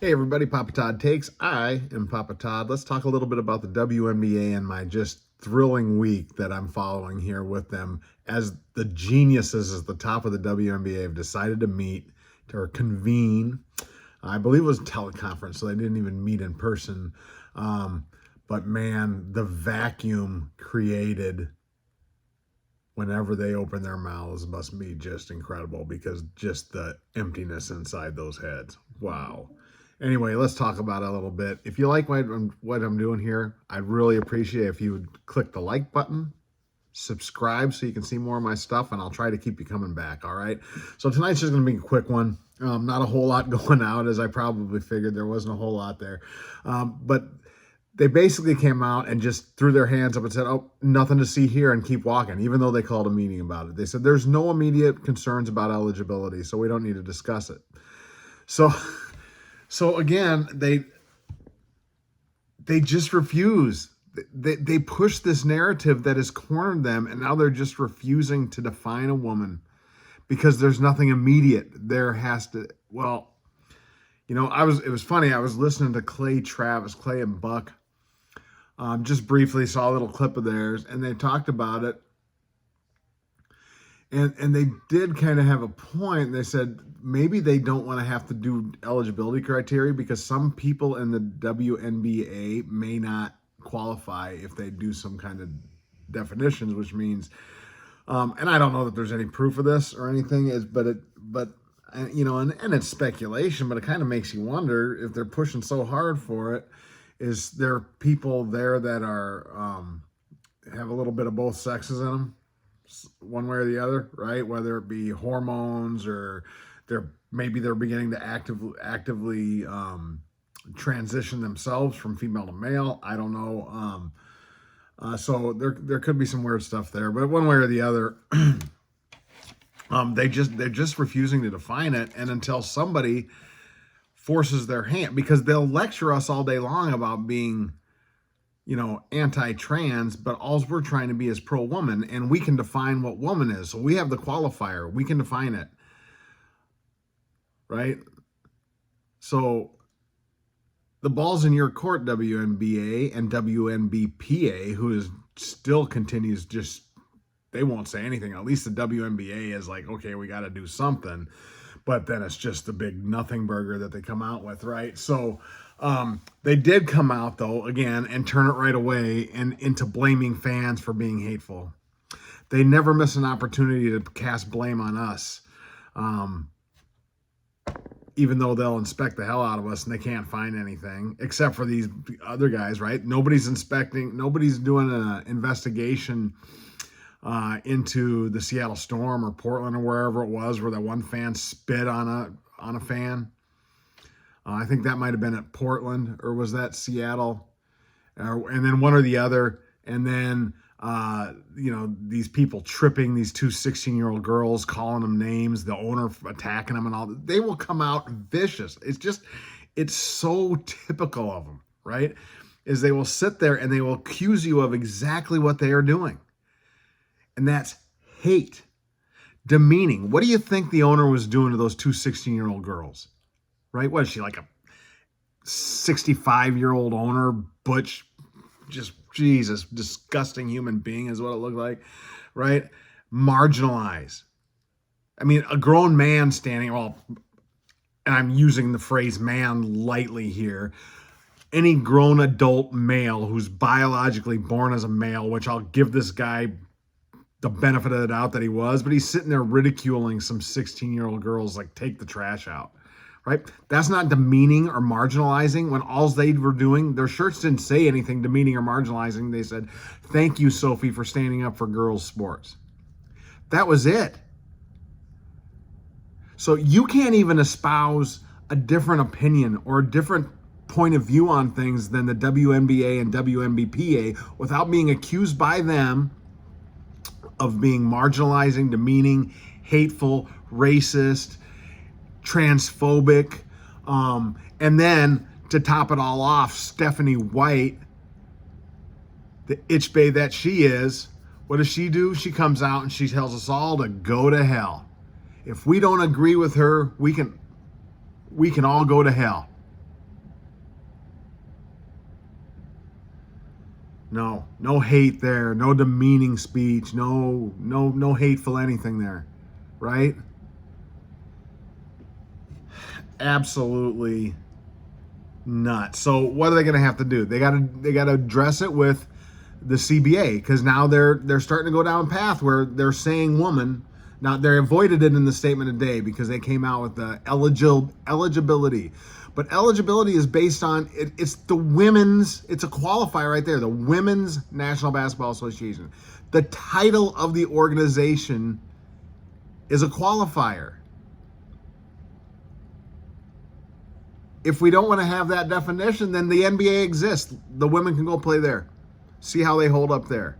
Hey everybody, Papa Todd Takes. I am Papa Todd. Let's talk a little bit about the WNBA and my just thrilling week that I'm following here with them as the geniuses at the top of the WNBA have decided to meet or convene. I believe it was a teleconference, so they didn't even meet in person. But man, the vacuum created whenever they open their mouths must be just incredible because just the emptiness inside those heads. Wow. Anyway, let's talk about it a little bit. If you like what I'm doing here, I'd really appreciate if you would click the like button, subscribe so you can see more of my stuff, and I'll try to keep you coming back, all right? So tonight's just going to be a quick one. Not a whole lot going out, as I probably figured. There wasn't a whole lot there. But they basically came out and just threw their hands up and said, oh, nothing to see here, and keep walking, even though they called a meeting about it. They said there's no immediate concerns about eligibility, so we don't need to discuss it. So again, they just refuse. They push this narrative that has cornered them, and now they're just refusing to define a woman because there's nothing immediate. There has to, well, it was funny. I was listening to Clay and Buck, just briefly saw a little clip of theirs, and they talked about it. And they did kind of have a point. They said maybe they don't want to have to do eligibility criteria because some people in the WNBA may not qualify if they do some kind of definitions, which means, and I don't know that there's any proof of this or anything, and it's speculation, but it kind of makes you wonder if they're pushing so hard for it. Is there people there that are have a little bit of both sexes in them? One way or the other, right? Whether it be hormones or they're beginning to actively transition themselves from female to male. I don't know. So there could be some weird stuff there, but one way or the other, they're just refusing to define it. And until somebody forces their hand, because they'll lecture us all day long about being anti-trans, but all we're trying to be is pro-woman, and we can define what woman is. So we have the qualifier. We can define it, right? So the ball's in your court, WNBA and WNBPA, who still continues they won't say anything. At least the WNBA is like, okay, we got to do something. But then it's just the big nothing burger that they come out with, right? So they did come out, though, again, and turn it right away and into blaming fans for being hateful. They never miss an opportunity to cast blame on us, even though they'll inspect the hell out of us and they can't find anything, except for these other guys, right? Nobody's doing an investigation into the Seattle Storm or Portland or wherever it was where that one fan spit on a fan. I think that might have been at Portland, or was that Seattle? And then one or the other. And then, these people tripping these two 16-year-old girls, calling them names, the owner attacking them and all. They will come out vicious. It's so typical of them, right? Is they will sit there and they will accuse you of exactly what they are doing. And that's hate, demeaning. What do you think the owner was doing to those two 16-year-old girls? Right? What is she, like a 65-year-old owner, butch, just, Jesus, disgusting human being is what it looked like, right? Marginalized. I mean, a grown man standing, and I'm using the phrase man lightly here, any grown adult male who's biologically born as a male, which I'll give this guy the benefit of the doubt that he was, but he's sitting there ridiculing some 16-year-old girls like, take the trash out. Right? That's not demeaning or marginalizing when all they were doing, their shirts didn't say anything demeaning or marginalizing. They said, thank you, Sophie, for standing up for girls' sports. That was it. So you can't even espouse a different opinion or a different point of view on things than the WNBA and WNBPA without being accused by them of being marginalizing, demeaning, hateful, racist, transphobic, and then to top it all off, Stephanie White, the itch babe that she is, what does she do? She comes out and she tells us all to go to hell. If we don't agree with her, we can all go to hell. No hate there, no demeaning speech, no hateful anything there, right? Absolutely nuts. So what are they going to have to do? They got to address it with the CBA, because now they're starting to go down a path where they're saying woman. Now they avoided it in the statement today because they came out with the eligibility. But eligibility is based on it's the women's. It's a qualifier right there. The Women's National Basketball Association. The title of the organization is a qualifier. If we don't want to have that definition, then the NBA exists. The women can go play there. See how they hold up there.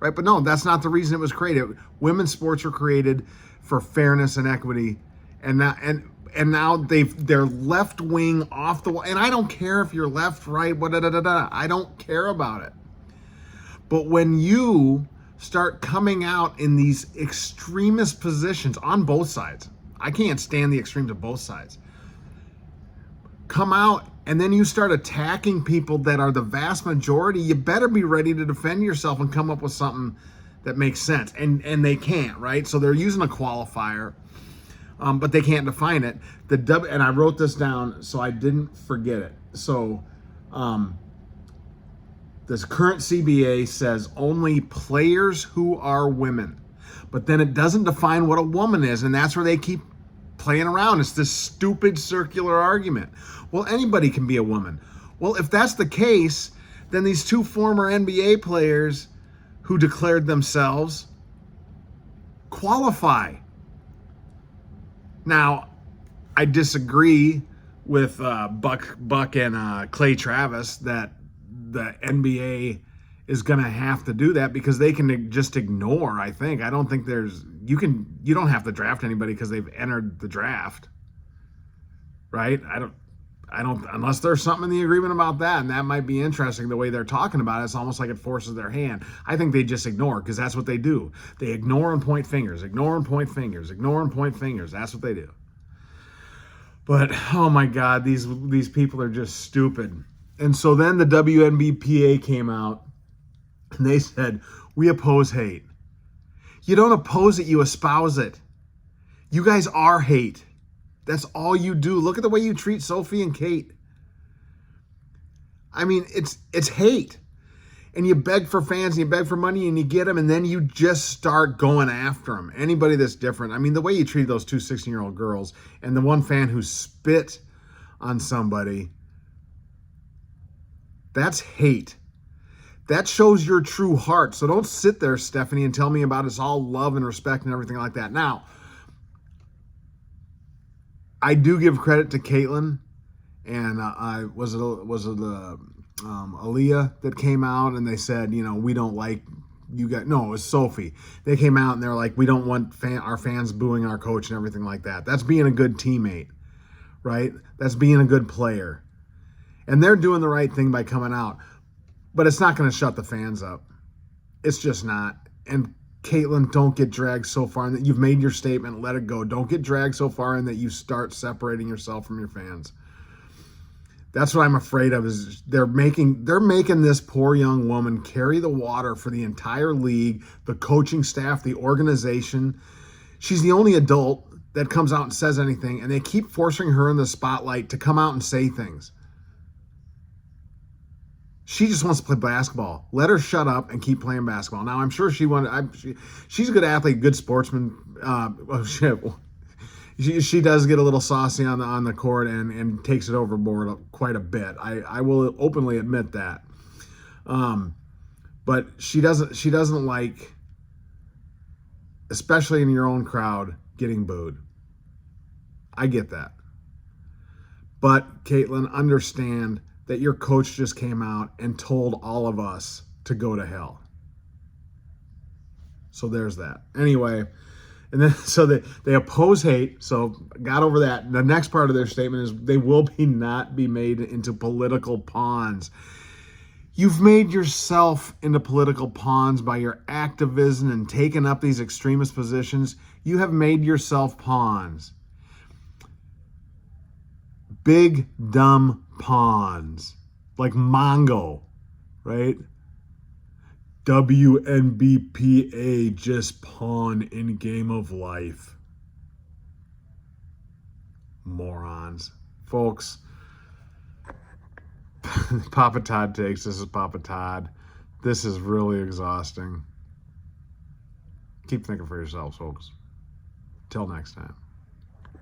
Right? But no, that's not the reason it was created. Women's sports were created for fairness and equity. And now they're left wing off the wall. And I don't care if you're left, right, I don't care about it. But when you start coming out in these extremist positions on both sides, I can't stand the extremes of both sides. Come out and then you start attacking people that are the vast majority, you better be ready to defend yourself and come up with something that makes sense. And they can't, right? So they're using a qualifier, but they can't define it. And I wrote this down so I didn't forget it. So this current CBA says only players who are women. But then it doesn't define what a woman is, and that's where they keep playing around. It's this stupid circular argument. Well, anybody can be a woman. Well, if that's the case, then these two former NBA players who declared themselves qualify. Now, I disagree with Buck and Clay Travis that the NBA is going to have to do that because they can just ignore, I think. I don't think you don't have to draft anybody because they've entered the draft. Right? I don't unless there's something in the agreement about that, and that might be interesting the way they're talking about it. It's almost like it forces their hand. I think they just ignore because that's what they do. They ignore and point fingers, ignore and point fingers, ignore and point fingers. That's what they do. But oh my God, these people are just stupid. And so then the WNBA came out and they said, we oppose hate. You don't oppose it, you espouse it. You guys are hate. That's all you do. Look at the way you treat Sophie and Kate. I mean, it's hate. And you beg for fans and you beg for money and you get them and then you just start going after them. Anybody that's different. I mean, the way you treat those two 16-year-old girls and the one fan who spit on somebody, that's hate. That shows your true heart. So don't sit there, Stephanie, and tell me about it's all love and respect and everything like that. Now, I do give credit to Caitlin, and was it Aaliyah that came out and they said, we don't like you guys. No, it was Sophie. They came out and they're like, we don't want our fans booing our coach and everything like that. That's being a good teammate, right? That's being a good player. And they're doing the right thing by coming out. But it's not going to shut the fans up. It's just not. And Caitlin, don't get dragged so far in that you've made your statement, let it go. Don't get dragged so far in that you start separating yourself from your fans. That's what I'm afraid of is they're making this poor young woman carry the water for the entire league, the coaching staff, the organization. She's the only adult that comes out and says anything, and they keep forcing her in the spotlight to come out and say things. She just wants to play basketball. Let her shut up and keep playing basketball. Now, I'm sure she's a good athlete, good sportsman. She does get a little saucy on the court and takes it overboard quite a bit. I will openly admit that. But she doesn't like, especially in your own crowd, getting booed. I get that. But Caitlin, understand that your coach just came out and told all of us to go to hell. So there's that. Anyway, and then so they oppose hate. So got over that. The next part of their statement is they will not be made into political pawns. You've made yourself into political pawns by your activism and taking up these extremist positions. You have made yourself pawns. Big, dumb pawns. Like Mongo, right? WNBPA just pawn in game of life. Morons. Folks, Papa Todd takes. This is Papa Todd. This is really exhausting. Keep thinking for yourselves, folks. Till next time.